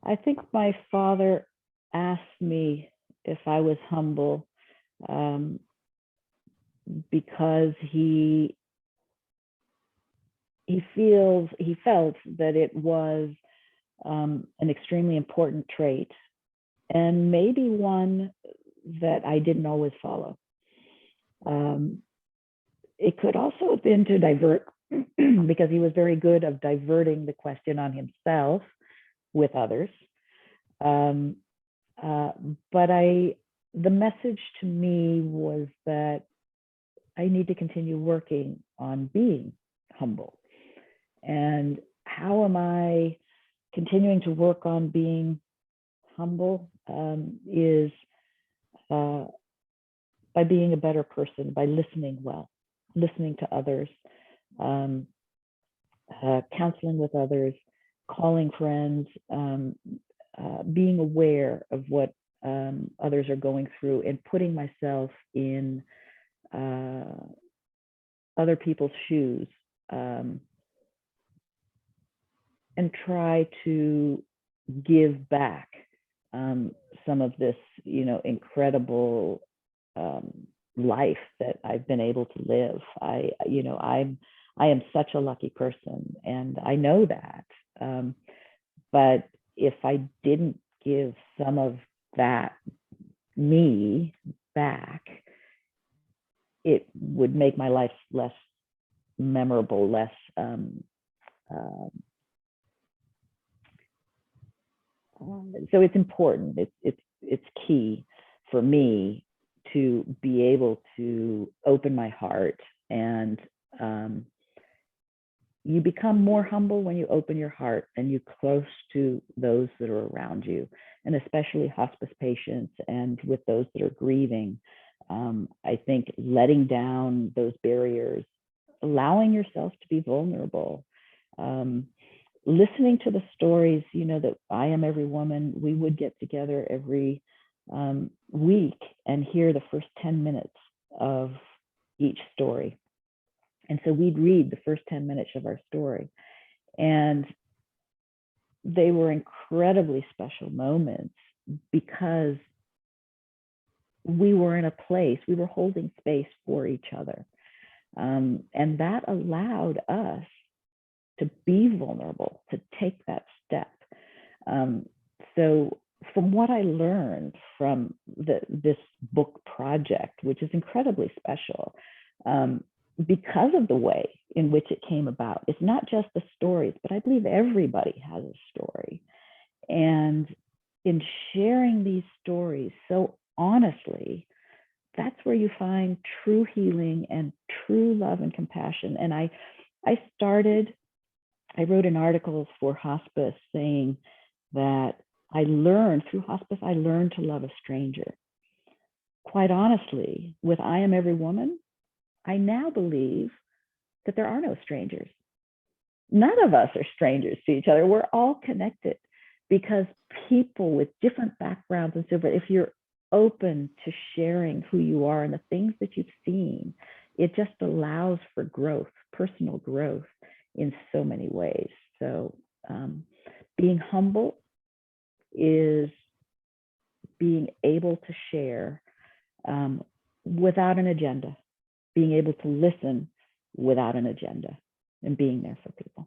I think my father asked me if I was humble, um, because he felt that it was an extremely important trait, and maybe one that I didn't always follow. Um, it could also have been to divert, because he was very good of diverting the question on himself with others. Um, uh, but the message to me was that I need to continue working on being humble. And how am I continuing to work on being humble? Is uh, by being a better person, by listening well, listening to others, um, counseling with others, calling friends, being aware of what others are going through, and putting myself in other people's shoes, um, and try to give back some of this, incredible um, life that I've been able to live. I am such a lucky person, and I know that. But if I didn't give some of that me back, it would make my life less memorable, less so it's important. It's key for me to be able to open my heart, and um, you become more humble when you open your heart and you're close to those that are around you, and especially hospice patients and with those that are grieving. I think letting down those barriers, allowing yourself to be vulnerable, um, listening to the stories, that I Am Every Woman, we would get together every week and hear the first 10 minutes of each story. And so we'd read the first 10 minutes of our story. And they were incredibly special moments because we were in a place, we were holding space for each other. And that allowed us to be vulnerable, to take that step. So from what I learned from this book project, which is incredibly special, because of the way in which it came about, it's not just the stories, but I believe everybody has a story. And in sharing these stories so honestly, that's where you find true healing and true love and compassion. And I wrote an article for hospice saying that through hospice, I learned to love a stranger. Quite honestly, with I Am Every Woman, I now believe that there are no strangers. None of us are strangers to each other. We're all connected because people with different backgrounds and so forth, if you're open to sharing who you are and the things that you've seen, it just allows for growth, personal growth in so many ways. So being humble is being able to share without an agenda, being able to listen without an agenda, and being there for people.